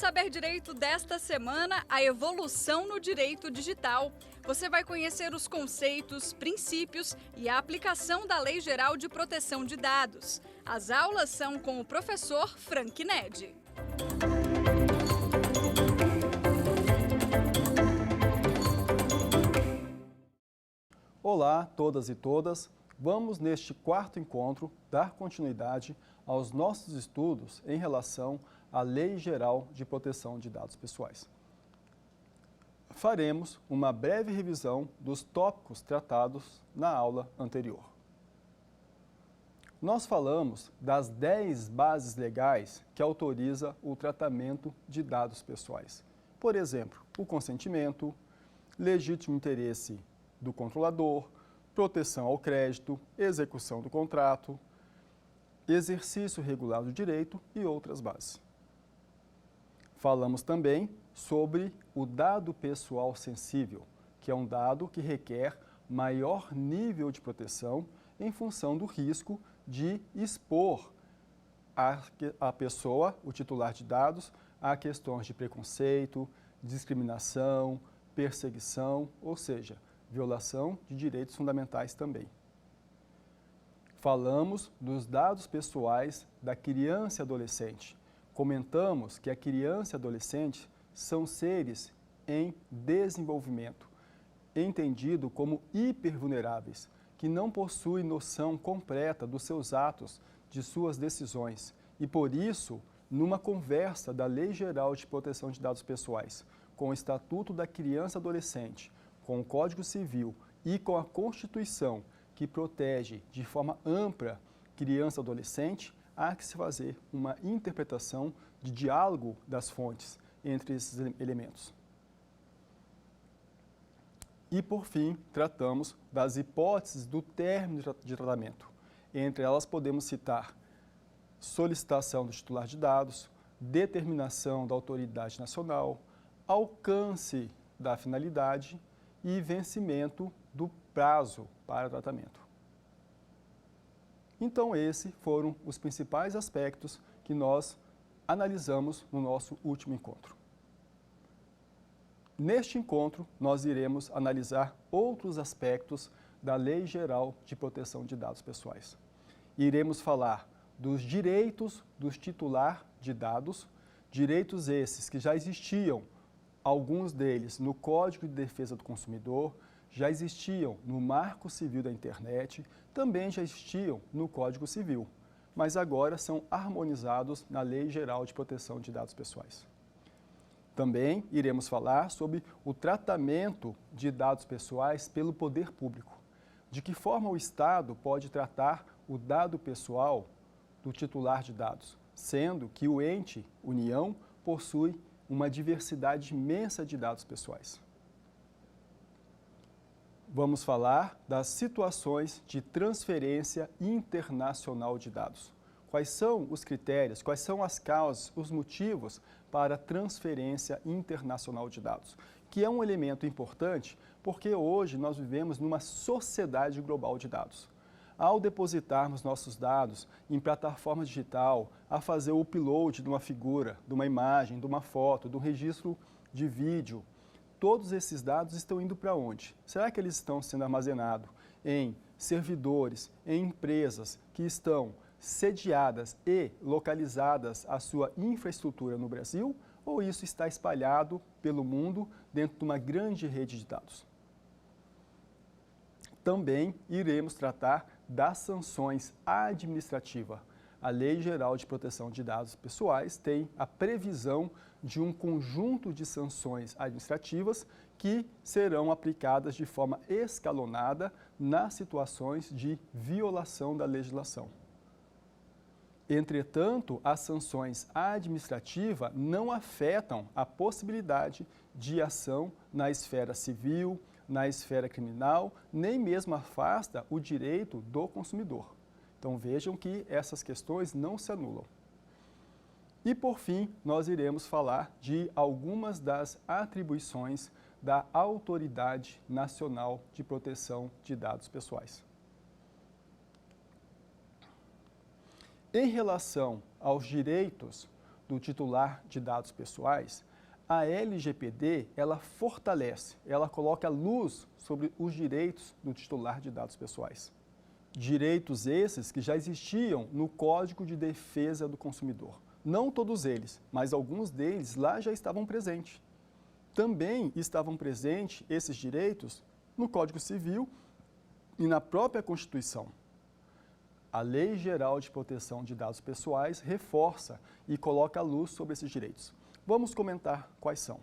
Saber Direito desta semana, a evolução no direito digital. Você vai conhecer os conceitos, princípios e a aplicação da Lei Geral de Proteção de Dados. As aulas são com o professor Frank Ned. Olá, todas e todas. Vamos, neste quarto encontro, dar continuidade aos nossos estudos em relação à Lei Geral de Proteção de Dados Pessoais. Faremos uma breve revisão dos tópicos tratados na aula anterior. Nós falamos das 10 bases legais que autorizam o tratamento de dados pessoais. Por exemplo, o consentimento, legítimo interesse do controlador, proteção ao crédito, execução do contrato, exercício regular do direito e outras bases. Falamos também sobre o dado pessoal sensível, que é um dado que requer maior nível de proteção em função do risco de expor a pessoa, o titular de dados, a questões de preconceito, discriminação, perseguição, ou seja, violação de direitos fundamentais também. Falamos dos dados pessoais da criança e adolescente. Comentamos que a criança e adolescente são seres em desenvolvimento, entendido como hipervulneráveis, que não possuem noção completa dos seus atos, de suas decisões. E por isso, numa conversa da Lei Geral de Proteção de Dados Pessoais, com o Estatuto da Criança e Adolescente, com o Código Civil e com a Constituição, que protege de forma ampla criança e adolescente, há que se fazer uma interpretação de diálogo das fontes entre esses elementos. E, por fim, tratamos das hipóteses do término de tratamento. Entre elas, podemos citar solicitação do titular de dados, determinação da autoridade nacional, alcance da finalidade e vencimento do prazo para tratamento. Então, esses foram os principais aspectos que nós analisamos no nosso último encontro. Neste encontro, nós iremos analisar outros aspectos da Lei Geral de Proteção de Dados Pessoais. Iremos falar dos direitos dos titulares de dados, direitos esses que já existiam, alguns deles no Código de Defesa do Consumidor, já existiam no Marco Civil da Internet, também já existiam no Código Civil, mas agora são harmonizados na Lei Geral de Proteção de Dados Pessoais. Também iremos falar sobre o tratamento de dados pessoais pelo poder público. De que forma o Estado pode tratar o dado pessoal do titular de dados, sendo que o ente, União, possui uma diversidade imensa de dados pessoais. Vamos falar das situações de transferência internacional de dados. Quais são os critérios, quais são as causas, os motivos para a transferência internacional de dados, que é um elemento importante porque hoje nós vivemos numa sociedade global de dados. Ao depositarmos nossos dados em plataforma digital, a fazer o upload de uma figura, de uma imagem, de uma foto, de um registro de vídeo, todos esses dados estão indo para onde? Será que eles estão sendo armazenados em servidores, em empresas que estão sediadas e localizadas a sua infraestrutura no Brasil, ou isso está espalhado pelo mundo dentro de uma grande rede de dados? Também iremos tratar das sanções administrativas. A Lei Geral de Proteção de Dados Pessoais tem a previsão de um conjunto de sanções administrativas que serão aplicadas de forma escalonada nas situações de violação da legislação. Entretanto, as sanções administrativas não afetam a possibilidade de ação na esfera civil, na esfera criminal, nem mesmo afasta o direito do consumidor. Então vejam que essas questões não se anulam. E por fim, nós iremos falar de algumas das atribuições da Autoridade Nacional de Proteção de Dados Pessoais. Em relação aos direitos do titular de dados pessoais, a LGPD, ela fortalece, ela coloca luz sobre os direitos do titular de dados pessoais. Direitos esses que já existiam no Código de Defesa do Consumidor. Não todos eles, mas alguns deles lá já estavam presentes. Também estavam presentes esses direitos no Código Civil e na própria Constituição. A Lei Geral de Proteção de Dados Pessoais reforça e coloca luz sobre esses direitos. Vamos comentar quais são.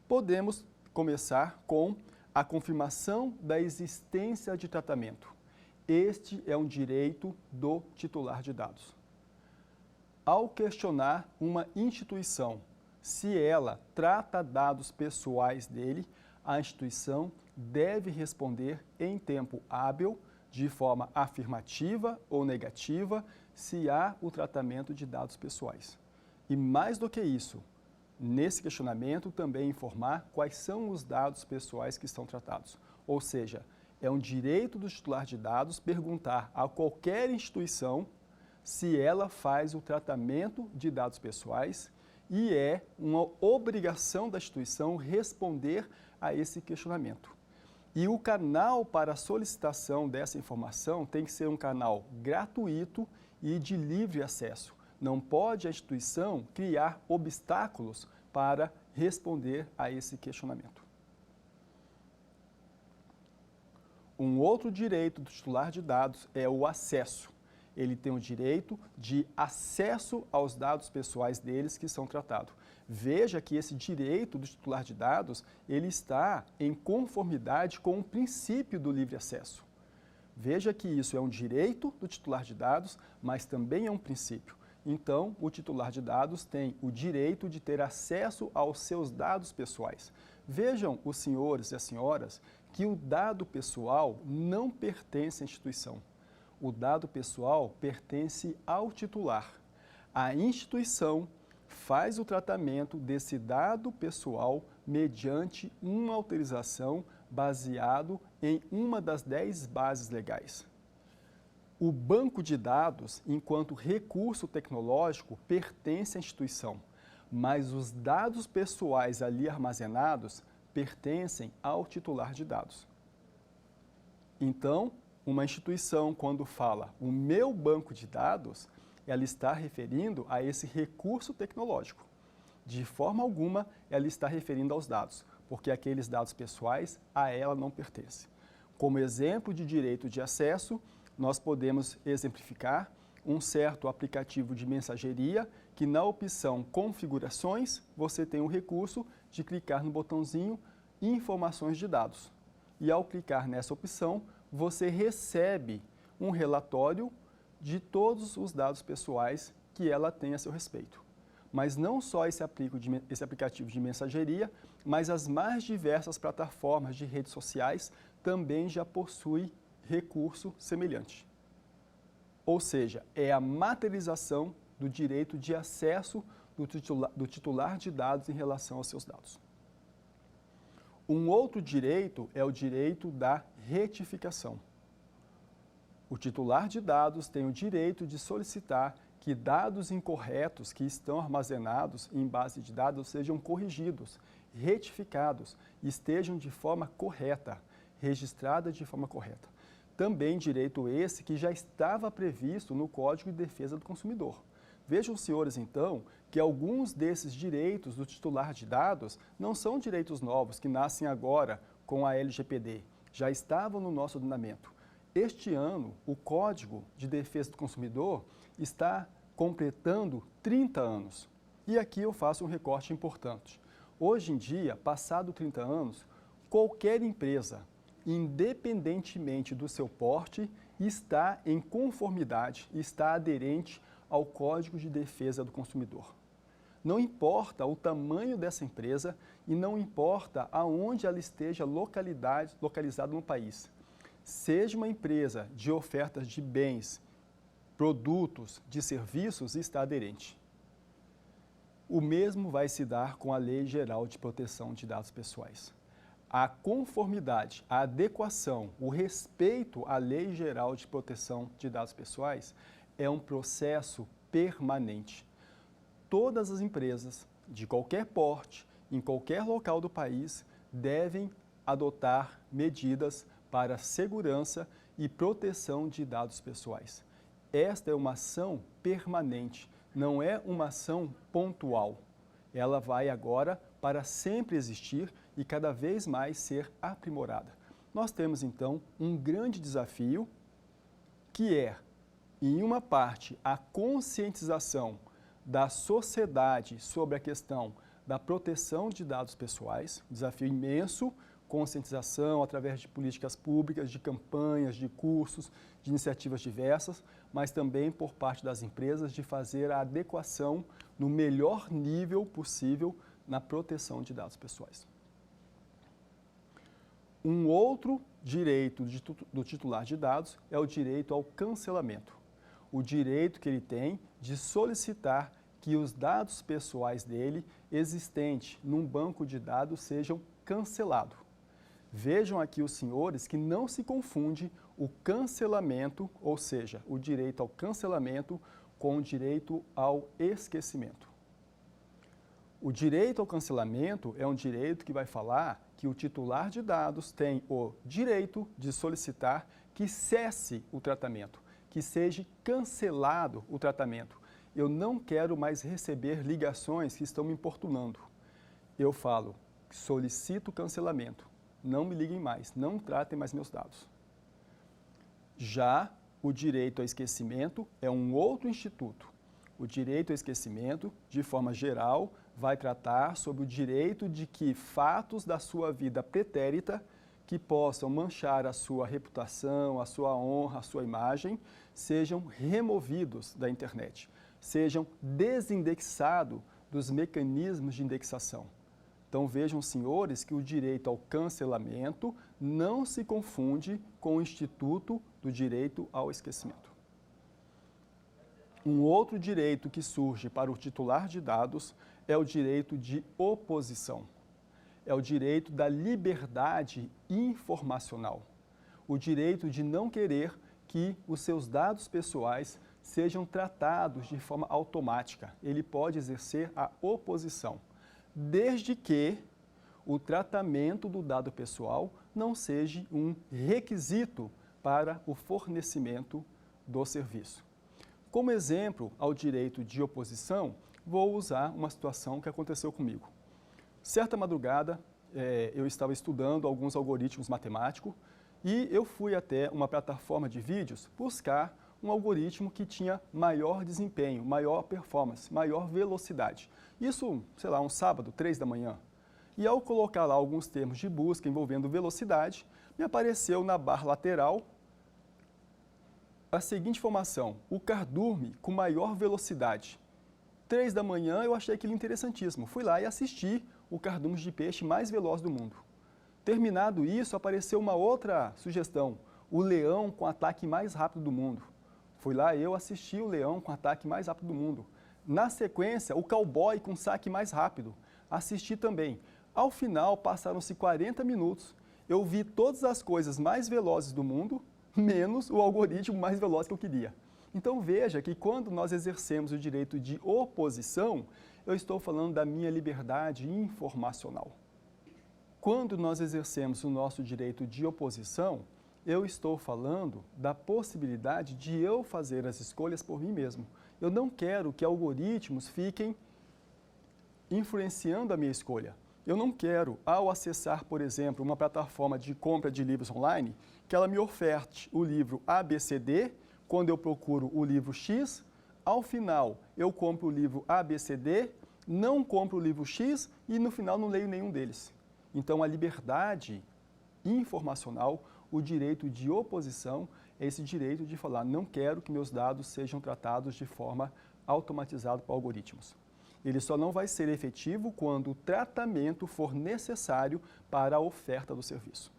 Podemos começar com a confirmação da existência de tratamento. Este é um direito do titular de dados. Ao questionar uma instituição se ela trata dados pessoais dele, a instituição deve responder em tempo hábil, de forma afirmativa ou negativa, se há o tratamento de dados pessoais. E mais do que isso, nesse questionamento também informar quais são os dados pessoais que estão tratados. Ou seja, é um direito do titular de dados perguntar a qualquer instituição se ela faz o tratamento de dados pessoais e é uma obrigação da instituição responder a esse questionamento. E o canal para a solicitação dessa informação tem que ser um canal gratuito e de livre acesso. Não pode a instituição criar obstáculos para responder a esse questionamento. Um outro direito do titular de dados é o acesso. Ele tem o direito de acesso aos dados pessoais deles que são tratados. Veja que esse direito do titular de dados, ele está em conformidade com o princípio do livre acesso. Veja que isso é um direito do titular de dados, mas também é um princípio. Então, o titular de dados tem o direito de ter acesso aos seus dados pessoais. Vejam, os senhores e as senhoras, que o dado pessoal não pertence à instituição. O dado pessoal pertence ao titular. A instituição faz o tratamento desse dado pessoal mediante uma autorização baseado em uma das 10 bases legais. O banco de dados, enquanto recurso tecnológico, pertence à instituição, mas os dados pessoais ali armazenados pertencem ao titular de dados. Então, uma instituição, quando fala o meu banco de dados, ela está referindo a esse recurso tecnológico. De forma alguma, ela está referindo aos dados, porque aqueles dados pessoais a ela não pertencem. Como exemplo de direito de acesso, nós podemos exemplificar um certo aplicativo de mensageria que na opção configurações, você tem o recurso de clicar no botãozinho informações de dados. E ao clicar nessa opção, você recebe um relatório de todos os dados pessoais que ela tem a seu respeito. Mas não só esse aplicativo de mensageria, mas as mais diversas plataformas de redes sociais também já possuem recurso semelhante. Ou seja, é a materialização do direito de acesso do titular de dados em relação aos seus dados. Um outro direito é o direito da retificação. O titular de dados tem o direito de solicitar que dados incorretos que estão armazenados em base de dados sejam corrigidos, retificados, estejam de forma correta, registrada de forma correta. Também direito esse que já estava previsto no Código de Defesa do Consumidor. Vejam, senhores, então, que alguns desses direitos do titular de dados não são direitos novos que nascem agora com a LGPD, já estavam no nosso ordenamento. Este ano, o Código de Defesa do Consumidor está completando 30 anos. E aqui eu faço um recorte importante. Hoje em dia, passado 30 anos, qualquer empresa, independentemente do seu porte, está em conformidade, está aderente ao Código de Defesa do Consumidor. Não importa o tamanho dessa empresa e não importa aonde ela esteja localizada no país. Seja uma empresa de ofertas de bens, produtos, de serviços, está aderente. O mesmo vai se dar com a Lei Geral de Proteção de Dados Pessoais. A conformidade, a adequação, o respeito à Lei Geral de Proteção de Dados Pessoais é um processo permanente. todas as empresas, de qualquer porte, em qualquer local do país, devem adotar medidas para segurança e proteção de dados pessoais. Esta é uma ação permanente, não é uma ação pontual. Ela vai agora para sempre existir e cada vez mais ser aprimorada. Nós temos então um grande desafio que é, em uma parte, a conscientização da sociedade sobre a questão da proteção de dados pessoais, desafio imenso, conscientização através de políticas públicas, de campanhas, de cursos, de iniciativas diversas, mas também por parte das empresas de fazer a adequação no melhor nível possível na proteção de dados pessoais. Um outro direito do titular de dados é o direito ao cancelamento. O direito que ele tem de solicitar que os dados pessoais dele existentes num banco de dados sejam cancelados. Vejam aqui os senhores que não se confunde o cancelamento, ou seja, o direito ao cancelamento com o direito ao esquecimento. O direito ao cancelamento é um direito que vai falar que o titular de dados tem o direito de solicitar que cesse o tratamento, que seja cancelado o tratamento. Eu não quero mais receber ligações que estão me importunando. Eu falo, solicito cancelamento. Não me liguem mais, não tratem mais meus dados. Já o direito ao esquecimento é um outro instituto. O direito ao esquecimento, de forma geral, vai tratar sobre o direito de que fatos da sua vida pretérita que possam manchar a sua reputação, a sua honra, a sua imagem, sejam removidos da internet, sejam desindexados dos mecanismos de indexação. Então vejam, senhores, que o direito ao cancelamento não se confunde com o instituto do direito ao esquecimento. Um outro direito que surge para o titular de dados é o direito de oposição. É o direito da liberdade informacional. O direito de não querer que os seus dados pessoais sejam tratados de forma automática. Ele pode exercer a oposição, desde que o tratamento do dado pessoal não seja um requisito para o fornecimento do serviço. Como exemplo ao direito de oposição, vou usar uma situação que aconteceu comigo. Certa madrugada, eu estava estudando alguns algoritmos matemáticos e eu fui até uma plataforma de vídeos buscar um algoritmo que tinha maior desempenho, maior performance, maior velocidade. Isso, sei lá, um sábado, 3 da manhã. E ao colocar lá alguns termos de busca envolvendo velocidade, me apareceu na barra lateral a seguinte informação: o cardume com maior velocidade. 3 da manhã eu achei aquilo interessantíssimo. Fui lá e assisti o cardume de peixe mais veloz do mundo. Terminado isso, apareceu uma outra sugestão: o leão com ataque mais rápido do mundo. Fui lá e eu assisti o leão com ataque mais rápido do mundo. Na sequência, o cowboy com saque mais rápido. Assisti também. Ao final, passaram-se 40 minutos. Eu vi todas as coisas mais velozes do mundo, menos o algoritmo mais veloz que eu queria. Então veja que quando nós exercemos o direito de oposição, eu estou falando da minha liberdade informacional. Quando nós exercemos o nosso direito de oposição, eu estou falando da possibilidade de eu fazer as escolhas por mim mesmo. Eu não quero que algoritmos fiquem influenciando a minha escolha. Eu não quero, ao acessar, por exemplo, uma plataforma de compra de livros online, que ela me oferte o livro ABCD, quando eu procuro o livro X, ao final eu compro o livro ABCD, não compro o livro X e no final não leio nenhum deles. Então a liberdade informacional, o direito de oposição, é esse direito de falar, não quero que meus dados sejam tratados de forma automatizada por algoritmos. Ele só não vai ser efetivo quando o tratamento for necessário para a oferta do serviço.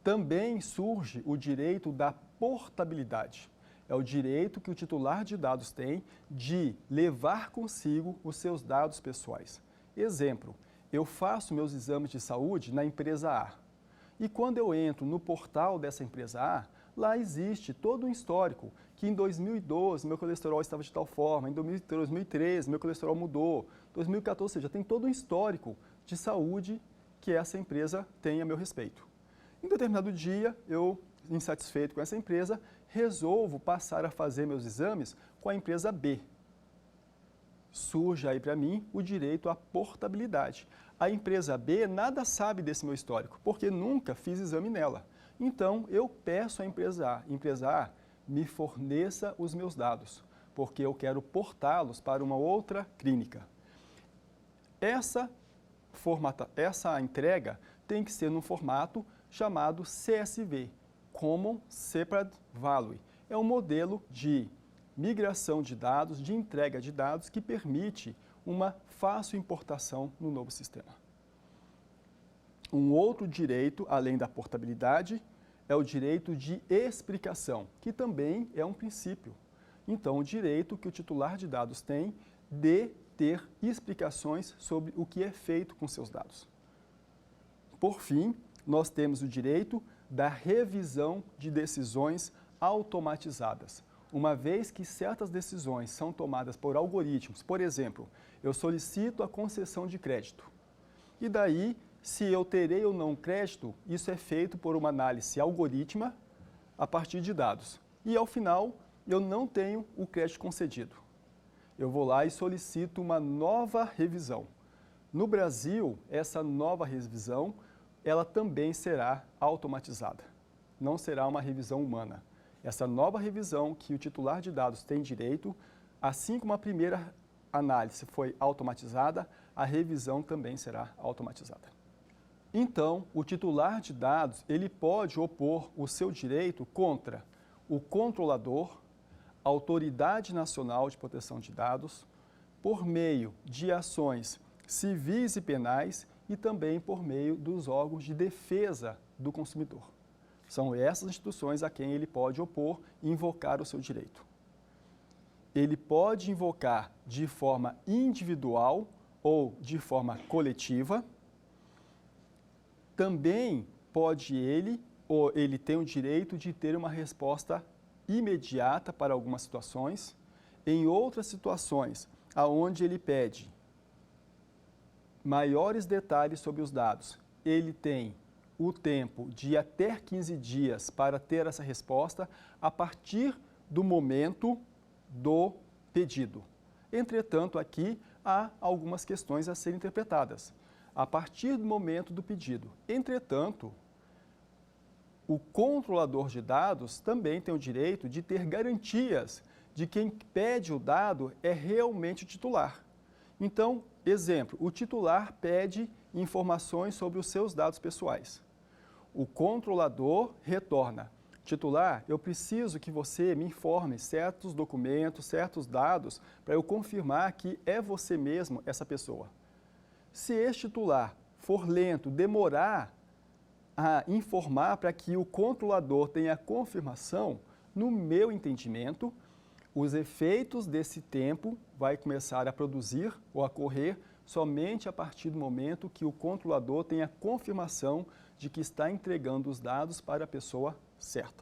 Também surge o direito da portabilidade. É o direito que o titular de dados tem de levar consigo os seus dados pessoais. Exemplo, eu faço meus exames de saúde na empresa A. E quando eu entro no portal dessa empresa A, lá existe todo um histórico que em 2012 meu colesterol estava de tal forma, em 2013 meu colesterol mudou, 2014, ou seja, tem todo um histórico de saúde que essa empresa tem a meu respeito. Em determinado dia, eu, insatisfeito com essa empresa, resolvo passar a fazer meus exames com a empresa B. Surge aí para mim o direito à portabilidade. A empresa B nada sabe desse meu histórico, porque nunca fiz exame nela. Então, eu peço à empresa A, me forneça os meus dados, porque eu quero portá-los para uma outra clínica. Essa entrega tem que ser num formato chamado CSV, Common Separate Value. É um modelo de migração de dados, de entrega de dados, que permite uma fácil importação no novo sistema. Um outro direito, além da portabilidade, é o direito de explicação, que também é um princípio. Então, o direito que o titular de dados tem de ter explicações sobre o que é feito com seus dados. Por fim, nós temos o direito da revisão de decisões automatizadas. Uma vez que certas decisões são tomadas por algoritmos, por exemplo, eu solicito a concessão de crédito. E daí, se eu terei ou não crédito, isso é feito por uma análise algorítmica a partir de dados. E ao final, eu não tenho o crédito concedido. Eu vou lá e solicito uma nova revisão. No Brasil, essa nova revisão, ela também será automatizada. Não será uma revisão humana. Essa nova revisão que o titular de dados tem direito, assim como a primeira análise foi automatizada, a revisão também será automatizada. Então, o titular de dados, ele pode opor o seu direito contra o controlador, a Autoridade Nacional de Proteção de Dados, por meio de ações civis e penais e também por meio dos órgãos de defesa do consumidor. São essas instituições a quem ele pode opor e invocar o seu direito. Ele pode invocar de forma individual ou de forma coletiva. Também pode ele tem o direito de ter uma resposta imediata para algumas situações. Em outras situações, aonde ele pede maiores detalhes sobre os dados, ele tem o tempo de até 15 dias para ter essa resposta a partir do momento do pedido. Entretanto, aqui há algumas questões a serem interpretadas. A partir do momento do pedido. Entretanto, o controlador de dados também tem o direito de ter garantias de que quem pede o dado é realmente o titular. Então, exemplo, o titular pede informações sobre os seus dados pessoais. O controlador retorna: titular, eu preciso que você me informe certos documentos, certos dados, para eu confirmar que é você mesmo essa pessoa. Se este titular for lento, demorar a informar para que o controlador tenha confirmação, no meu entendimento, os efeitos desse tempo vai começar a produzir ou a correr somente a partir do momento que o controlador tenha confirmação de que está entregando os dados para a pessoa certa.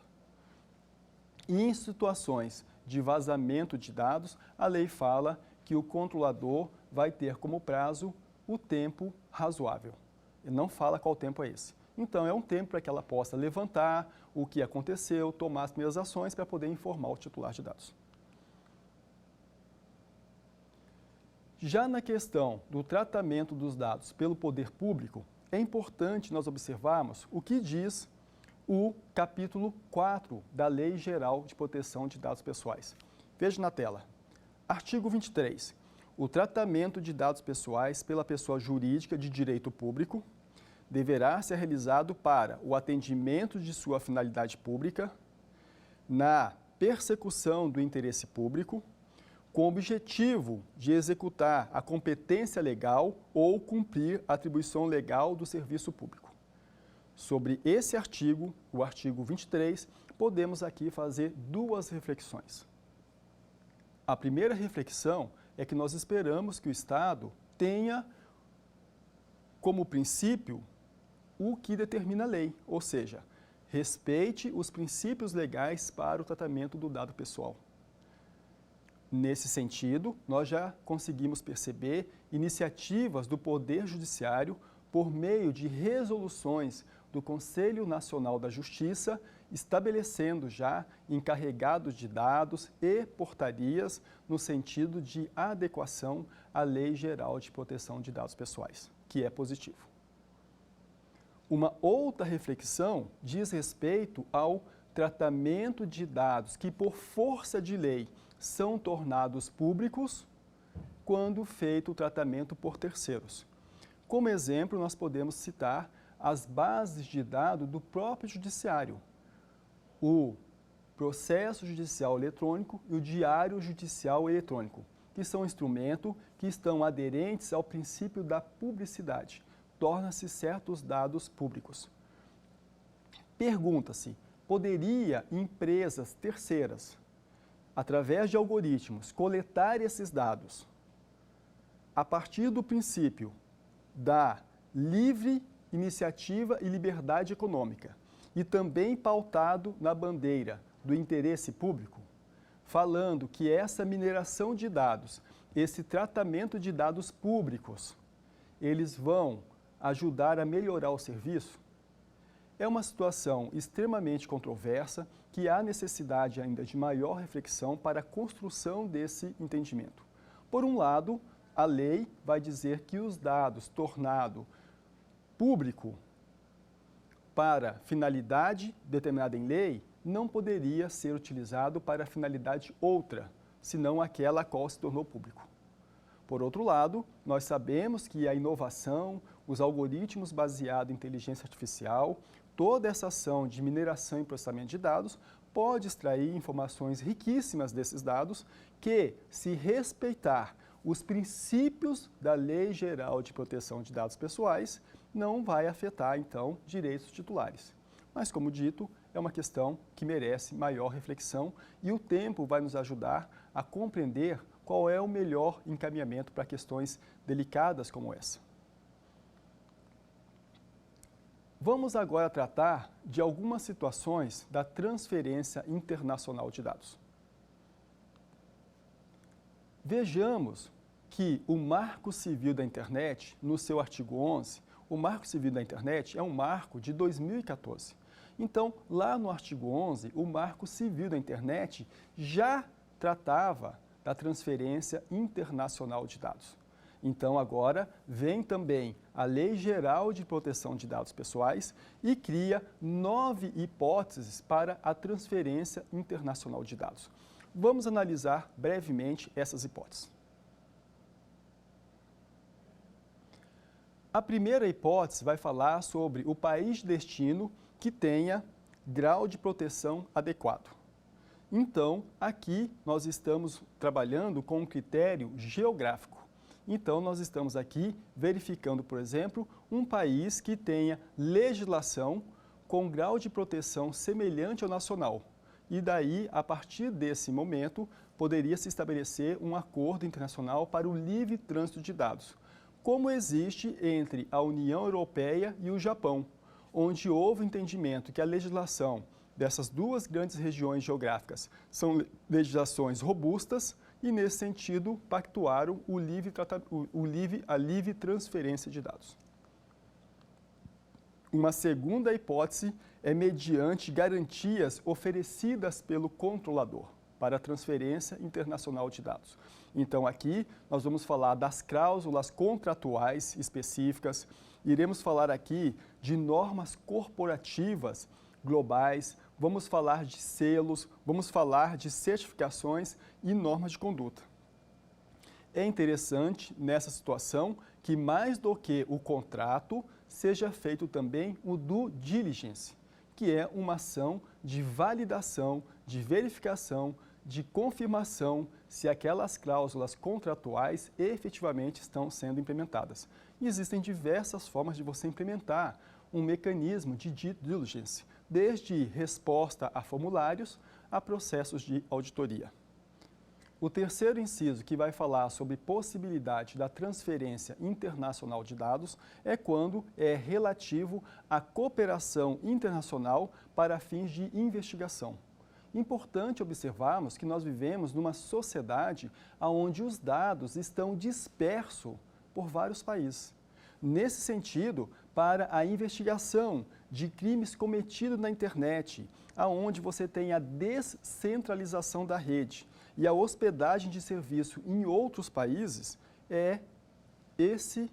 E em situações de vazamento de dados, a lei fala que o controlador vai ter como prazo o tempo razoável. Ele não fala qual tempo é esse. Então, é um tempo para que ela possa levantar o que aconteceu, tomar as primeiras ações para poder informar o titular de dados. Já na questão do tratamento dos dados pelo poder público, é importante nós observarmos o que diz o capítulo 4 da Lei Geral de Proteção de Dados Pessoais. Veja na tela. Artigo 23. O tratamento de dados pessoais pela pessoa jurídica de direito público deverá ser realizado para o atendimento de sua finalidade pública, na persecução do interesse público, com o objetivo de executar a competência legal ou cumprir a atribuição legal do serviço público. Sobre esse artigo, o artigo 23, podemos aqui fazer duas reflexões. A primeira reflexão é que nós esperamos que o Estado tenha como princípio o que determina a lei, ou seja, respeite os princípios legais para o tratamento do dado pessoal. Nesse sentido, nós já conseguimos perceber iniciativas do Poder Judiciário por meio de resoluções do Conselho Nacional da Justiça, estabelecendo já encarregados de dados e portarias no sentido de adequação à Lei Geral de Proteção de Dados Pessoais, que é positivo. Uma outra reflexão diz respeito ao tratamento de dados que, por força de lei, são tornados públicos quando feito o tratamento por terceiros. Como exemplo, nós podemos citar as bases de dados do próprio judiciário, o processo judicial eletrônico e o diário judicial eletrônico, que são instrumentos que estão aderentes ao princípio da publicidade. Torna-se certos dados públicos. Pergunta-se, poderia empresas terceiras, através de algoritmos, coletar esses dados a partir do princípio da livre iniciativa e liberdade econômica e também pautado na bandeira do interesse público, falando que essa mineração de dados, esse tratamento de dados públicos, eles vão ajudar a melhorar o serviço? É uma situação extremamente controversa que há necessidade ainda de maior reflexão para a construção desse entendimento. Por um lado, a lei vai dizer que os dados tornados público para finalidade determinada em lei não poderia ser utilizado para finalidade outra, senão aquela a qual se tornou público. Por outro lado, nós sabemos que a inovação, os algoritmos baseados em inteligência artificial, toda essa ação de mineração e processamento de dados pode extrair informações riquíssimas desses dados que, se respeitar os princípios da Lei Geral de Proteção de Dados Pessoais, não vai afetar, então, direitos titulares. Mas, como dito, é uma questão que merece maior reflexão e o tempo vai nos ajudar a compreender qual é o melhor encaminhamento para questões delicadas como essa. Vamos agora tratar de algumas situações da transferência internacional de dados. Vejamos que o Marco Civil da Internet, no seu artigo 11, o Marco Civil da Internet é um marco de 2014. Então, lá no artigo 11, o Marco Civil da Internet já tratava da transferência internacional de dados. Então, agora, vem também a Lei Geral de Proteção de Dados Pessoais e cria 9 hipóteses para a transferência internacional de dados. Vamos analisar brevemente essas hipóteses. A primeira hipótese vai falar sobre o país de destino que tenha grau de proteção adequado. Então, aqui nós estamos trabalhando com um critério geográfico. Então, nós estamos aqui verificando, por exemplo, um país que tenha legislação com grau de proteção semelhante ao nacional. E daí, a partir desse momento, poderia se estabelecer um acordo internacional para o livre trânsito de dados, como existe entre a União Europeia e o Japão, onde houve entendimento que a legislação dessas duas grandes regiões geográficas são legislações robustas e, nesse sentido, pactuaram a livre transferência de dados. Uma segunda hipótese é mediante garantias oferecidas pelo controlador para a transferência internacional de dados. Então, aqui nós vamos falar das cláusulas contratuais específicas, iremos falar aqui de normas corporativas globais, vamos falar de selos, vamos falar de certificações e normas de conduta. É interessante nessa situação que, mais do que o contrato, seja feito também o due diligence, que é uma ação de validação, de verificação, de confirmação se aquelas cláusulas contratuais efetivamente estão sendo implementadas. E existem diversas formas de você implementar um mecanismo de due diligence, desde resposta a formulários a processos de auditoria. O terceiro inciso, que vai falar sobre possibilidade da transferência internacional de dados, é quando é relativo à cooperação internacional para fins de investigação. Importante observarmos que nós vivemos numa sociedade onde os dados estão dispersos por vários países. Nesse sentido, para a investigação de crimes cometidos na internet, aonde você tem a descentralização da rede e a hospedagem de serviço em outros países, é esse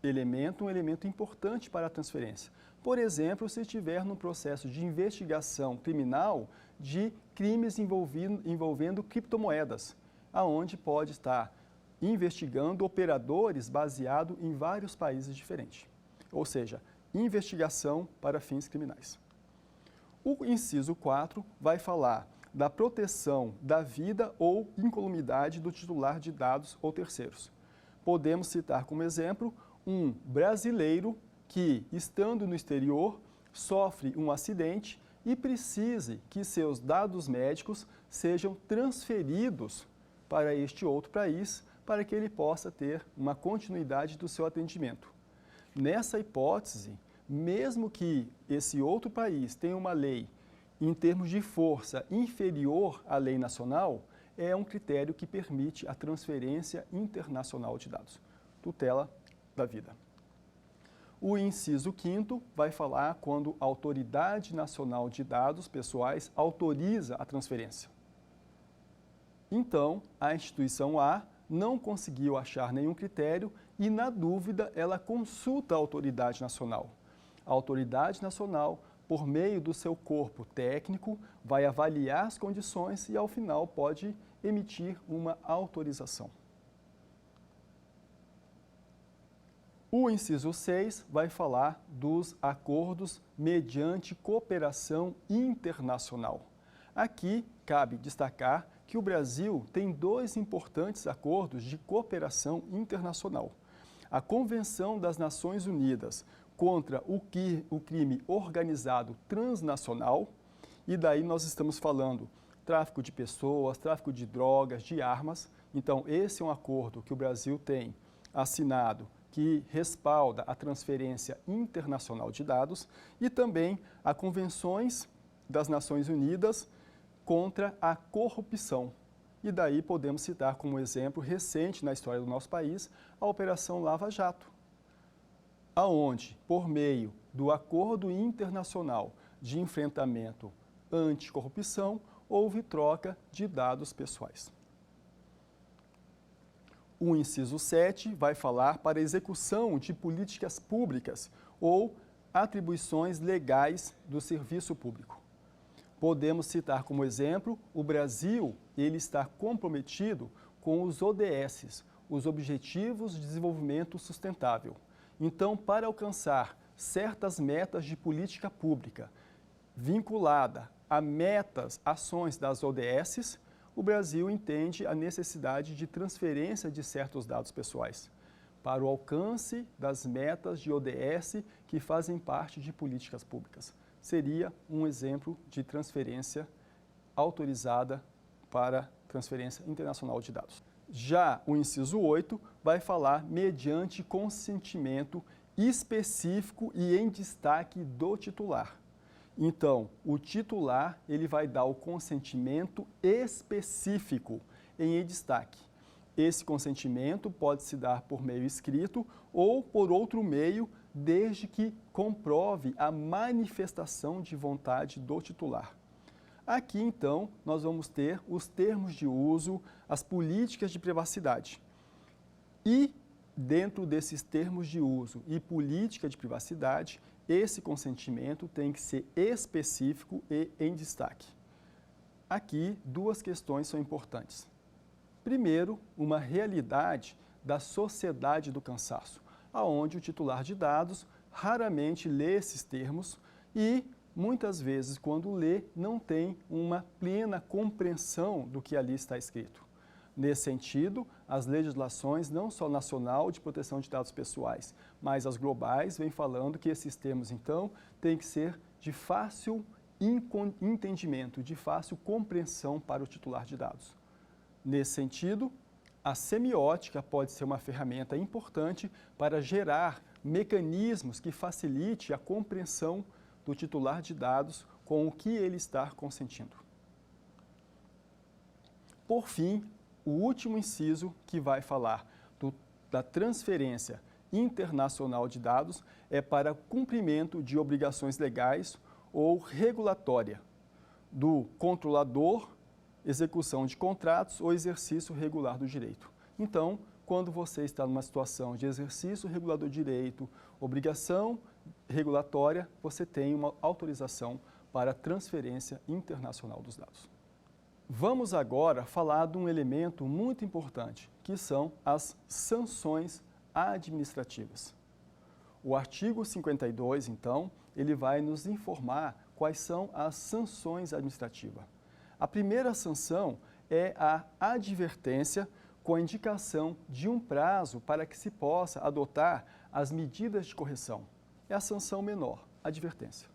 elemento um elemento importante para a transferência. Por exemplo, se estiver no processo de investigação criminal de crimes envolvendo criptomoedas, aonde pode estar investigando operadores baseados em vários países diferentes. Ou seja, investigação para fins criminais. O inciso 4 vai falar da proteção da vida ou incolumidade do titular de dados ou terceiros. Podemos citar como exemplo um brasileiro que, estando no exterior, sofre um acidente e precise que seus dados médicos sejam transferidos para este outro país para que ele possa ter uma continuidade do seu atendimento. Nessa hipótese, mesmo que esse outro país tenha uma lei em termos de força inferior à lei nacional, é um critério que permite a transferência internacional de dados. Tutela da vida. O inciso 5º vai falar quando a Autoridade Nacional de Dados Pessoais autoriza a transferência. Então, a instituição A não conseguiu achar nenhum critério e, na dúvida, ela consulta a autoridade nacional. A autoridade nacional, por meio do seu corpo técnico, vai avaliar as condições e, ao final, pode emitir uma autorização. O inciso 6 vai falar dos acordos mediante cooperação internacional. Aqui, cabe destacar que o Brasil tem 2 importantes acordos de cooperação internacional. A Convenção das Nações Unidas contra o crime organizado transnacional, e daí nós estamos falando tráfico de pessoas, tráfico de drogas, de armas. Então, esse é um acordo que o Brasil tem assinado, que respalda a transferência internacional de dados, e também a Convenções das Nações Unidas contra a corrupção. E daí podemos citar como exemplo recente na história do nosso país a Operação Lava Jato, aonde, por meio do Acordo Internacional de Enfrentamento Anticorrupção, houve troca de dados pessoais. O inciso 7 vai falar para a execução de políticas públicas ou atribuições legais do serviço público. Podemos citar como exemplo, o Brasil ele está comprometido com os ODS, os Objetivos de Desenvolvimento Sustentável. Então, para alcançar certas metas de política pública vinculada a metas, ações das ODS, o Brasil entende a necessidade de transferência de certos dados pessoais para o alcance das metas de ODS que fazem parte de políticas públicas. Seria um exemplo de transferência autorizada para transferência internacional de dados. Já o inciso 8 vai falar mediante consentimento específico e em destaque do titular. Então, o titular ele vai dar o consentimento específico em destaque. Esse consentimento pode se dar por meio escrito ou por outro meio, desde que comprove a manifestação de vontade do titular. Aqui, então, nós vamos ter os termos de uso, as políticas de privacidade. E, dentro desses termos de uso e política de privacidade, esse consentimento tem que ser específico e em destaque. Aqui, 2 questões são importantes. Primeiro, uma realidade da sociedade do cansaço, onde o titular de dados raramente lê esses termos e, muitas vezes, quando lê, não tem uma plena compreensão do que ali está escrito. Nesse sentido, as legislações, não só nacional de proteção de dados pessoais, mas as globais, vêm falando que esses termos, então, têm que ser de fácil entendimento, de fácil compreensão para o titular de dados. Nesse sentido, a semiótica pode ser uma ferramenta importante para gerar mecanismos que facilite a compreensão do titular de dados com o que ele está consentindo. Por fim, o último inciso que vai falar da transferência internacional de dados é para cumprimento de obrigações legais ou regulatória do controlador, execução de contratos ou exercício regular do direito. Então, quando você está numa situação de exercício regulador do direito, obrigação regulatória, você tem uma autorização para transferência internacional dos dados. Vamos agora falar de um elemento muito importante, que são as sanções administrativas. O artigo 52, então, ele vai nos informar quais são as sanções administrativas. A primeira sanção é a advertência com a indicação de um prazo para que se possa adotar as medidas de correção. É a sanção menor, advertência.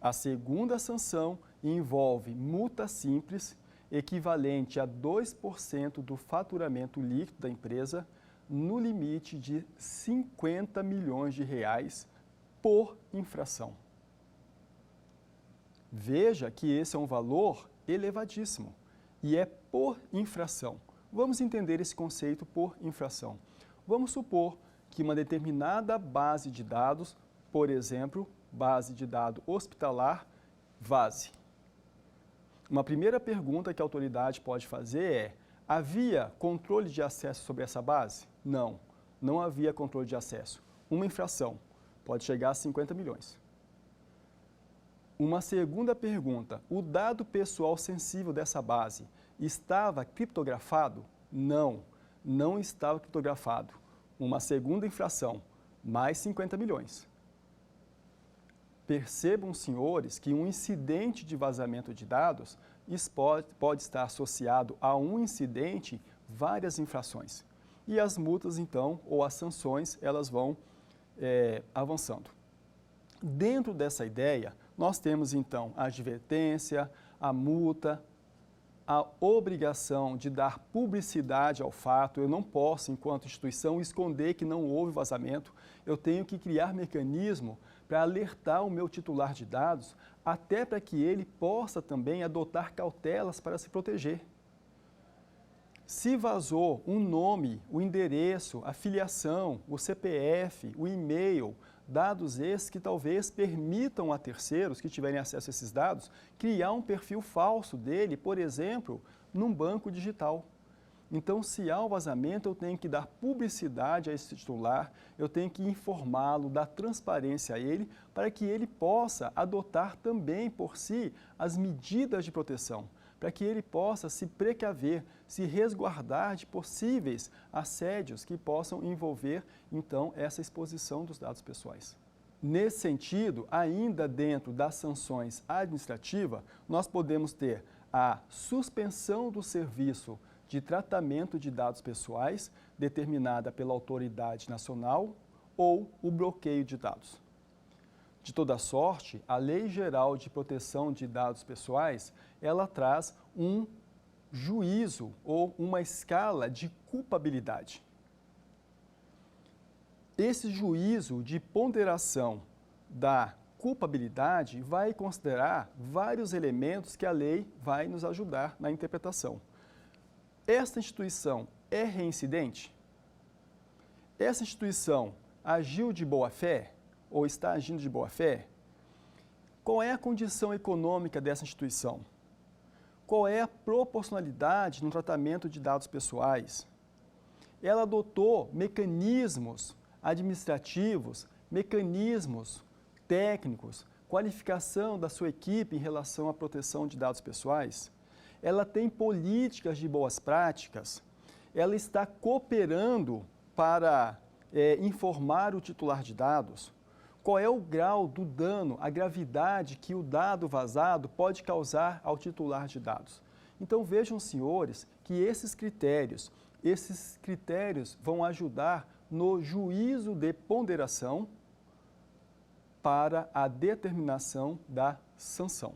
A segunda sanção envolve multa simples, equivalente a 2% do faturamento líquido da empresa, no limite de 50 milhões de reais por infração. Veja que esse é um valor elevadíssimo e é por infração. Vamos entender esse conceito por infração. Vamos supor que uma determinada base de dados, por exemplo, base de dados hospitalar, vaze. Uma primeira pergunta que a autoridade pode fazer é: havia controle de acesso sobre essa base? Não, não havia controle de acesso. Uma infração pode chegar a 50 milhões. Uma segunda pergunta: o dado pessoal sensível dessa base estava criptografado? Não, não estava criptografado. Uma segunda infração, mais 50 milhões. Percebam, senhores, que um incidente de vazamento de dados pode estar associado a um incidente, várias infrações. E as multas, então, ou as sanções, elas vão avançando. Dentro dessa ideia, nós temos, então, a advertência, a multa, a obrigação de dar publicidade ao fato. Eu não posso, enquanto instituição, esconder que não houve vazamento. Eu tenho que criar mecanismo para alertar o meu titular de dados, até para que ele possa também adotar cautelas para se proteger. Se vazou um nome, o endereço, a filiação, o CPF, o e-mail, dados esses que talvez permitam a terceiros que tiverem acesso a esses dados criar um perfil falso dele, por exemplo, num banco digital. Então, se há um vazamento, eu tenho que dar publicidade a esse titular, eu tenho que informá-lo, dar transparência a ele, para que ele possa adotar também por si as medidas de proteção, para que ele possa se precaver, se resguardar de possíveis assédios que possam envolver, então, essa exposição dos dados pessoais. Nesse sentido, ainda dentro das sanções administrativas, nós podemos ter a suspensão do serviço de tratamento de dados pessoais determinada pela autoridade nacional ou o bloqueio de dados. De toda sorte, a Lei Geral de Proteção de Dados Pessoais, ela traz um juízo ou uma escala de culpabilidade. Esse juízo de ponderação da culpabilidade vai considerar vários elementos que a lei vai nos ajudar na interpretação. Esta instituição é reincidente? Essa instituição agiu de boa-fé ou está agindo de boa-fé? Qual é a condição econômica dessa instituição? Qual é a proporcionalidade no tratamento de dados pessoais? Ela adotou mecanismos administrativos, mecanismos técnicos, qualificação da sua equipe em relação à proteção de dados pessoais? Ela tem políticas de boas práticas? Ela está cooperando para informar o titular de dados? Qual é o grau do dano, a gravidade que o dado vazado pode causar ao titular de dados? Então vejam, senhores, que esses critérios vão ajudar no juízo de ponderação para a determinação da sanção.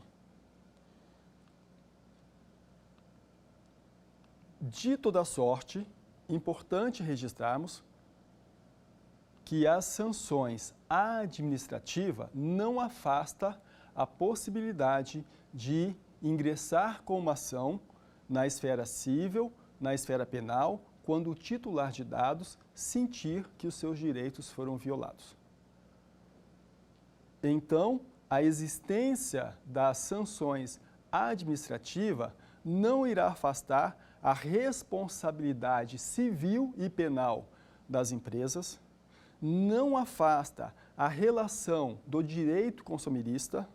De toda sorte, importante registrarmos que as sanções administrativas não afastam a possibilidade de ingressar com uma ação na esfera civil, na esfera penal, quando o titular de dados sentir que os seus direitos foram violados. Então, a existência das sanções administrativas não irá afastar a responsabilidade civil e penal das empresas, não afasta a relação do direito consumirista,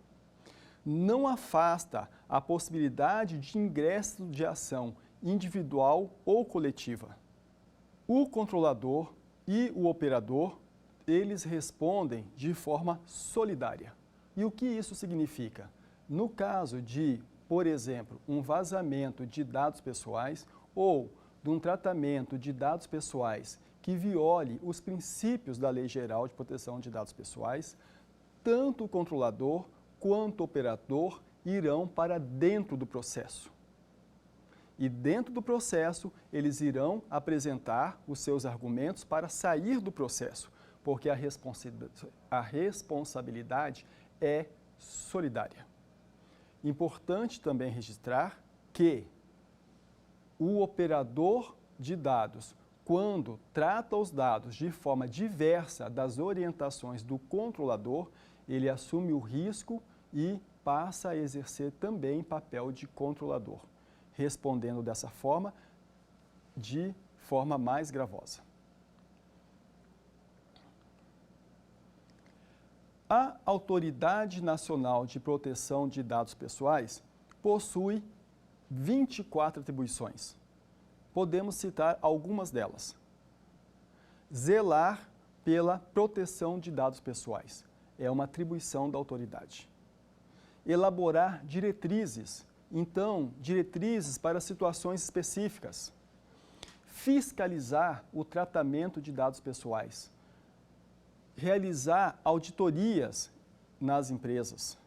não afasta a possibilidade de ingresso de ação individual ou coletiva. O controlador e o operador, eles respondem de forma solidária. E o que isso significa? No caso de, por exemplo, um vazamento de dados pessoais ou de um tratamento de dados pessoais que viole os princípios da Lei Geral de Proteção de Dados Pessoais, tanto o controlador quanto o operador irão para dentro do processo. E dentro do processo, eles irão apresentar os seus argumentos para sair do processo, porque a responsabilidade é solidária. Importante também registrar que o operador de dados, quando trata os dados de forma diversa das orientações do controlador, ele assume o risco e passa a exercer também papel de controlador, respondendo dessa forma, de forma mais gravosa. A Autoridade Nacional de Proteção de Dados Pessoais possui 24 atribuições. Podemos citar algumas delas. Zelar pela proteção de dados pessoais é uma atribuição da autoridade. Elaborar diretrizes, então, diretrizes para situações específicas. Fiscalizar o tratamento de dados pessoais. Realizar auditorias nas empresas.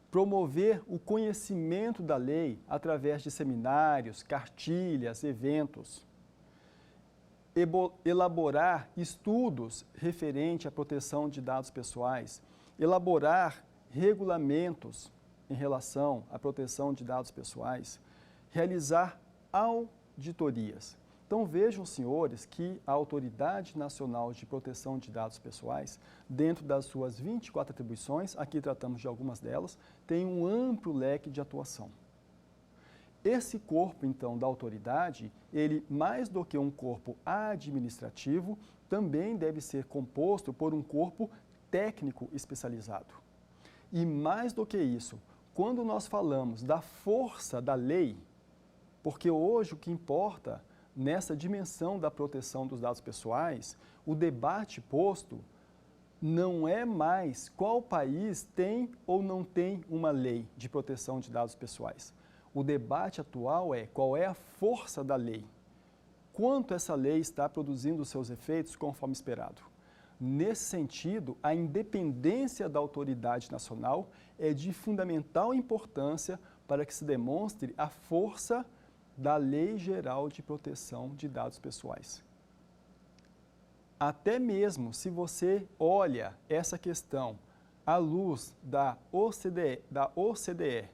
Promover o conhecimento da lei através de seminários, cartilhas, eventos. Elaborar estudos referentes à proteção de dados pessoais. Elaborar regulamentos em relação à proteção de dados pessoais. Realizar auditorias. Então vejam, senhores, que a Autoridade Nacional de Proteção de Dados Pessoais, dentro das suas 24 atribuições, aqui tratamos de algumas delas, tem um amplo leque de atuação. Esse corpo, então, da autoridade, ele, mais do que um corpo administrativo, também deve ser composto por um corpo técnico especializado. E mais do que isso, quando nós falamos da força da lei, porque hoje o que importa nessa dimensão da proteção dos dados pessoais, o debate posto não é mais qual país tem ou não tem uma lei de proteção de dados pessoais. O debate atual é qual é a força da lei, quanto essa lei está produzindo os seus efeitos conforme esperado. Nesse sentido, a independência da autoridade nacional é de fundamental importância para que se demonstre a força da Lei Geral de Proteção de Dados Pessoais. Até mesmo se você olha essa questão à luz da OCDE,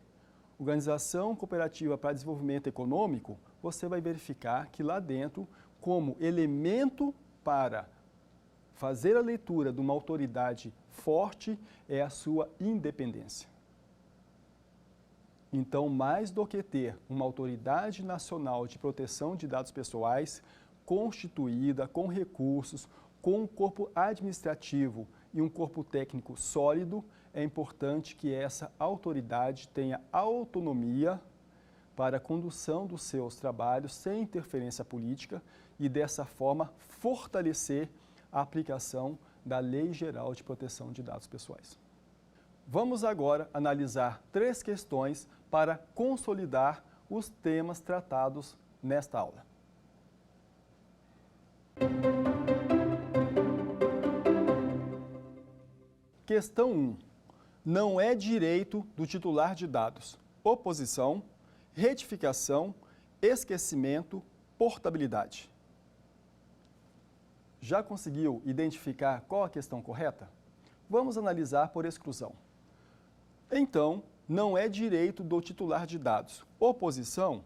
Organização Cooperativa para Desenvolvimento Econômico, você vai verificar que lá dentro, como elemento para fazer a leitura de uma autoridade forte, é a sua independência. Então, mais do que ter uma autoridade nacional de proteção de dados pessoais constituída, com recursos, com um corpo administrativo e um corpo técnico sólido, é importante que essa autoridade tenha autonomia para a condução dos seus trabalhos sem interferência política e, dessa forma, fortalecer a aplicação da Lei Geral de Proteção de Dados Pessoais. Vamos agora analisar 3 questões para consolidar os temas tratados nesta aula. Questão 1. Não é direito do titular de dados oposição, retificação, esquecimento, portabilidade. Já conseguiu identificar qual a questão correta? Vamos analisar por exclusão. Então, não é direito do titular de dados. Oposição?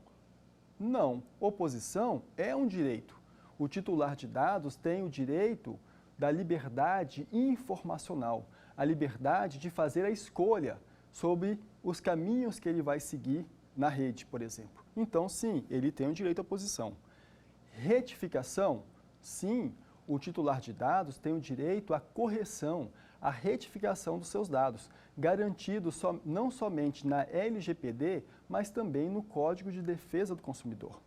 Não. Oposição é um direito. O titular de dados tem o direito da liberdade informacional, a liberdade de fazer a escolha sobre os caminhos que ele vai seguir na rede, por exemplo. Então, sim, ele tem o direito à oposição. Retificação? Sim, o titular de dados tem o direito à correção, à retificação dos seus dados, garantido não somente na LGPD, mas também no Código de Defesa do Consumidor.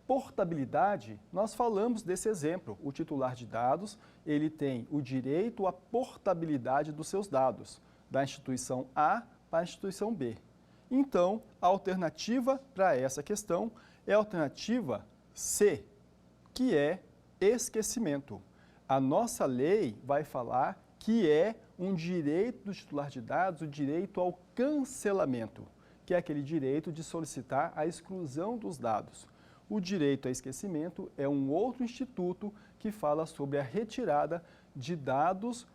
Portabilidade, nós falamos desse exemplo. O titular de dados, ele tem o direito à portabilidade dos seus dados, da instituição A para a instituição B. Então, a alternativa para essa questão é a alternativa C, que é esquecimento. A nossa lei vai falar que é um direito do titular de dados, o direito ao cancelamento, que é aquele direito de solicitar a exclusão dos dados. O direito a esquecimento é um outro instituto que fala sobre a retirada de dados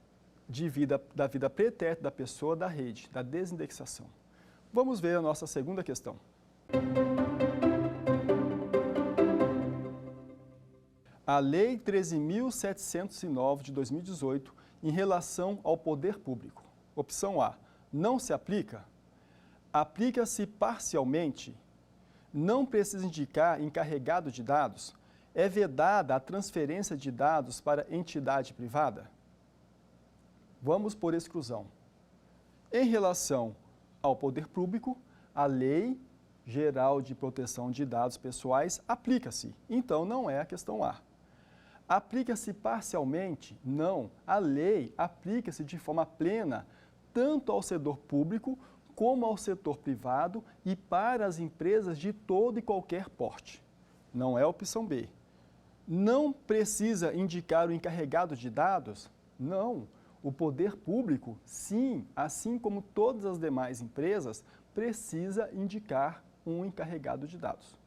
da vida pretérita da pessoa da rede, da desindexação. Vamos ver a nossa segunda questão. A Lei 13.709 de 2018, em relação ao poder público. Opção A, não se aplica. Aplica-se parcialmente. Não precisa indicar encarregado de dados. É vedada a transferência de dados para entidade privada? Vamos por exclusão. Em relação ao poder público, a Lei Geral de Proteção de Dados Pessoais aplica-se. Então, não é a questão A. Aplica-se parcialmente? Não. A lei aplica-se de forma plena, tanto ao setor público como ao setor privado e para as empresas de todo e qualquer porte. Não é a opção B. Não precisa indicar o encarregado de dados? Não. O poder público, sim, assim como todas as demais empresas, precisa indicar um encarregado de dados.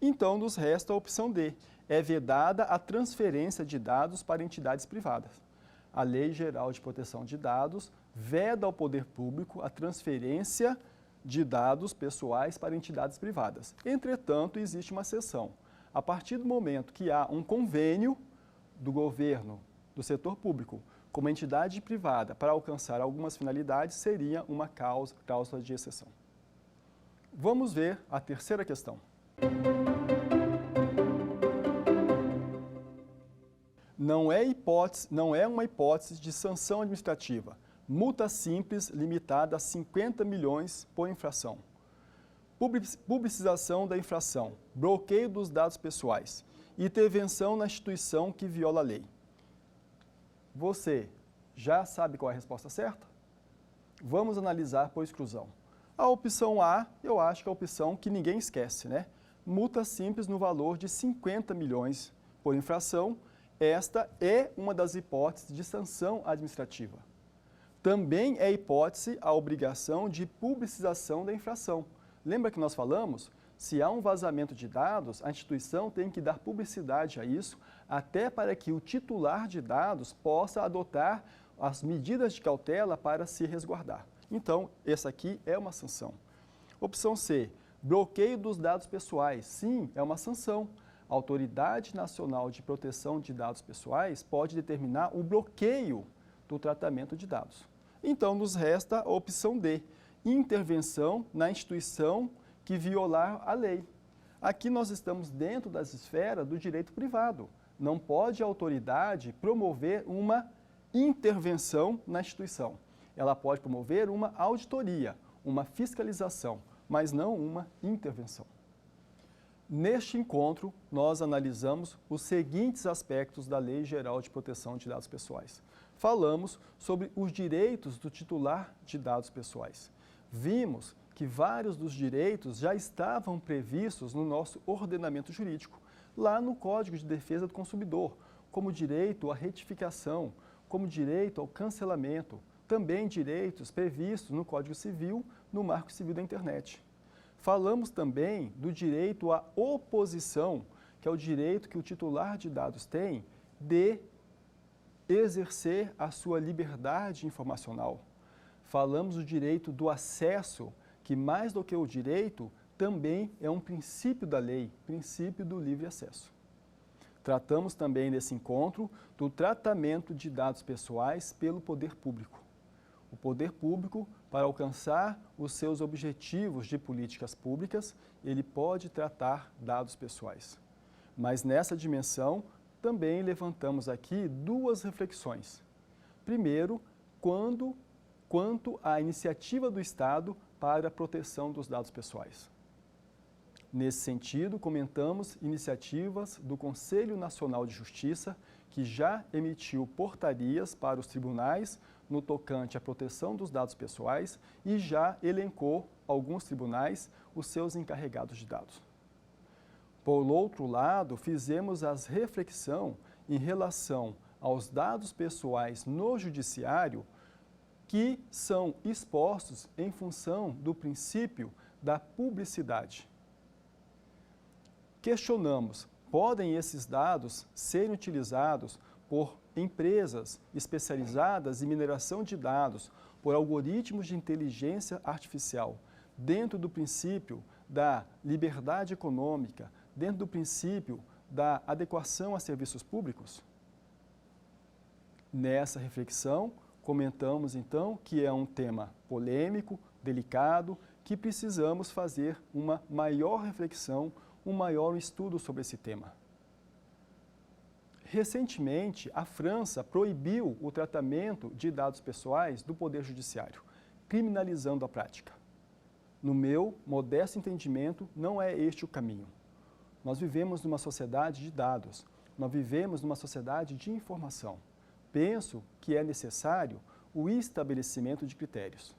Então, nos resta a opção D. É vedada a transferência de dados para entidades privadas. A Lei Geral de Proteção de Dados veda ao poder público a transferência de dados pessoais para entidades privadas. Entretanto, existe uma exceção. A partir do momento que há um convênio do governo, do setor público, com uma entidade privada para alcançar algumas finalidades, seria uma cláusula de exceção. Vamos ver a terceira questão. Não é uma hipótese de sanção administrativa. Multa simples limitada a 50 milhões por infração. Publicização da infração. Bloqueio dos dados pessoais. Intervenção na instituição que viola a lei. Você já sabe qual é a resposta certa? Vamos analisar por exclusão. A opção A, eu acho que é a opção que ninguém esquece, né? Multa simples no valor de 50 milhões por infração. Esta é uma das hipóteses de sanção administrativa. Também é hipótese a obrigação de publicização da infração. Lembra que nós falamos? Se há um vazamento de dados, a instituição tem que dar publicidade a isso, até para que o titular de dados possa adotar as medidas de cautela para se resguardar. Então, essa aqui é uma sanção. Opção C, bloqueio dos dados pessoais. Sim, é uma sanção. A Autoridade Nacional de Proteção de Dados Pessoais pode determinar o bloqueio do tratamento de dados. Então, nos resta a opção D, intervenção na instituição que violar a lei. Aqui nós estamos dentro das esferas do direito privado. Não pode a autoridade promover uma intervenção na instituição. Ela pode promover uma auditoria, uma fiscalização, mas não uma intervenção. Neste encontro, nós analisamos os seguintes aspectos da Lei Geral de Proteção de Dados Pessoais. Falamos sobre os direitos do titular de dados pessoais. Vimos que vários dos direitos já estavam previstos no nosso ordenamento jurídico, lá no Código de Defesa do Consumidor, como direito à retificação, como direito ao cancelamento, também direitos previstos no Código Civil, no Marco Civil da Internet. Falamos também do direito à oposição, que é o direito que o titular de dados tem de exercer a sua liberdade informacional. Falamos do direito do acesso, que mais do que o direito, também é um princípio da lei, princípio do livre acesso. Tratamos também nesse encontro do tratamento de dados pessoais pelo poder público. O poder público, para alcançar os seus objetivos de políticas públicas, ele pode tratar dados pessoais. Mas nessa dimensão, também levantamos aqui duas reflexões. Primeiro, quanto à iniciativa do Estado para a proteção dos dados pessoais. Nesse sentido, comentamos iniciativas do Conselho Nacional de Justiça, que já emitiu portarias para os tribunais no tocante à proteção dos dados pessoais e já elencou alguns tribunais os seus encarregados de dados. Por outro lado, fizemos a reflexão em relação aos dados pessoais no judiciário que são expostos em função do princípio da publicidade. Questionamos, podem esses dados serem utilizados por empresas especializadas em mineração de dados, por algoritmos de inteligência artificial, dentro do princípio da liberdade econômica, dentro do princípio da adequação a serviços públicos? Nessa reflexão, comentamos então que é um tema polêmico, delicado, que precisamos fazer uma maior reflexão, um maior estudo sobre esse tema. Recentemente, a França proibiu o tratamento de dados pessoais do Poder Judiciário, criminalizando a prática. No meu modesto entendimento, não é este o caminho. Nós vivemos numa sociedade de dados, nós vivemos numa sociedade de informação. Penso que é necessário o estabelecimento de critérios.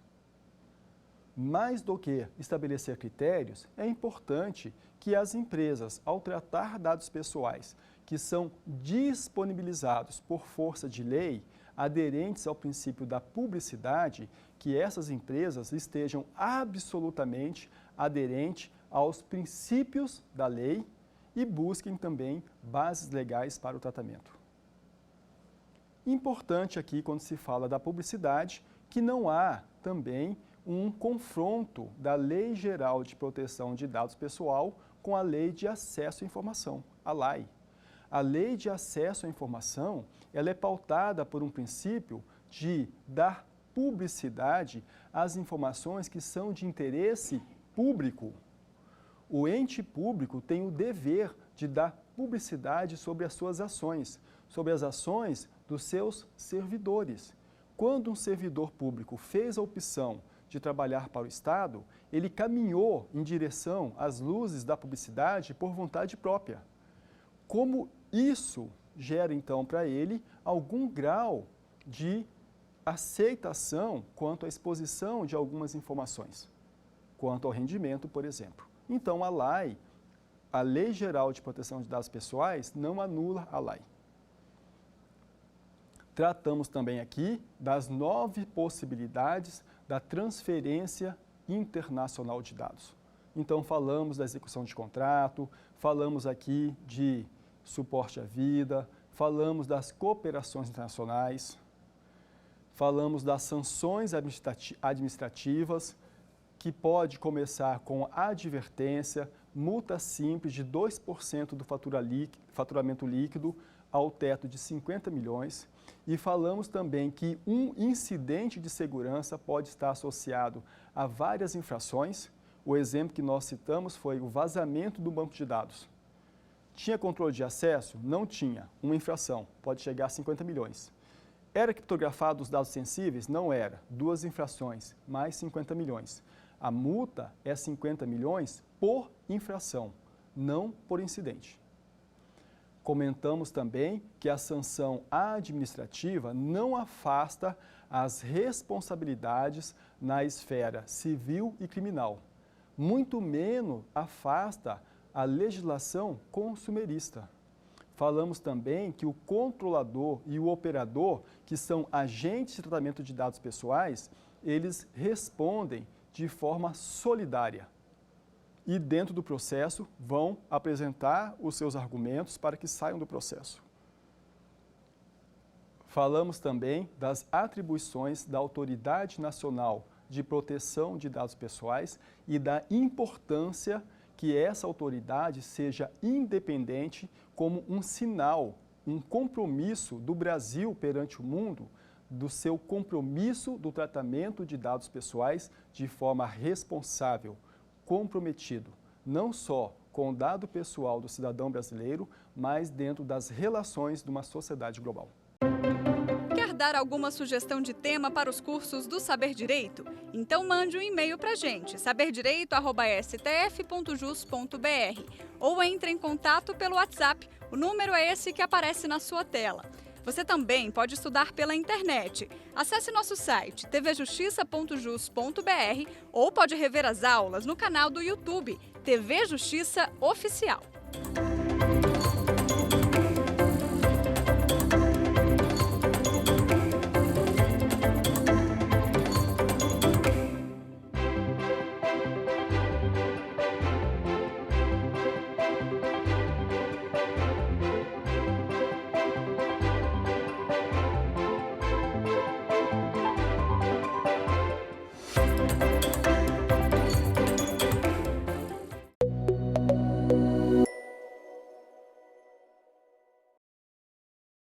Mais do que estabelecer critérios, é importante que as empresas, ao tratar dados pessoais que são disponibilizados por força de lei, aderentes ao princípio da publicidade, que essas empresas estejam absolutamente aderentes aos princípios da lei e busquem também bases legais para o tratamento. Importante aqui, quando se fala da publicidade, que não há também um confronto da Lei Geral de Proteção de Dados Pessoal com a Lei de Acesso à Informação, a LAI. A Lei de Acesso à Informação, ela é pautada por um princípio de dar publicidade às informações que são de interesse público. O ente público tem o dever de dar publicidade sobre as suas ações, sobre as ações dos seus servidores. Quando um servidor público fez a opção de trabalhar para o Estado, ele caminhou em direção às luzes da publicidade por vontade própria. Como isso gera, então, para ele algum grau de aceitação quanto à exposição de algumas informações, quanto ao rendimento, por exemplo. Então, a LAI, a Lei Geral de Proteção de Dados Pessoais, não anula a LAI. Tratamos também aqui das 9 possibilidades da transferência internacional de dados. Então, falamos da execução de contrato, falamos aqui de suporte à vida, falamos das cooperações internacionais, falamos das sanções administrativas, que pode começar com advertência, multa simples de 2% do faturamento líquido ao teto de 50 milhões. E falamos também que um incidente de segurança pode estar associado a várias infrações. O exemplo que nós citamos foi o vazamento do banco de dados. Tinha controle de acesso? Não tinha. Uma infração, pode chegar a 50 milhões. Era criptografado os dados sensíveis? Não era. 2 infrações, mais 50 milhões. A multa é 50 milhões por infração, não por incidente. Comentamos também que a sanção administrativa não afasta as responsabilidades na esfera civil e criminal, muito menos afasta a legislação consumerista. Falamos também que o controlador e o operador, que são agentes de tratamento de dados pessoais, eles respondem de forma solidária. e dentro do processo vão apresentar os seus argumentos para que saiam do processo. Falamos também das atribuições da Autoridade Nacional de Proteção de Dados Pessoais e da importância que essa autoridade seja independente como um sinal, um compromisso do Brasil perante o mundo, do seu compromisso do tratamento de dados pessoais de forma responsável, comprometido, não só com o dado pessoal do cidadão brasileiro, mas dentro das relações de uma sociedade global. Quer dar alguma sugestão de tema para os cursos do Saber Direito? Então mande um e-mail para a gente, saberdireito@stf.jus.br, ou entre em contato pelo WhatsApp, o número é esse que aparece na sua tela. Você também pode estudar pela internet. Acesse nosso site tvjustiça.jus.br ou pode rever as aulas no canal do YouTube TV Justiça Oficial.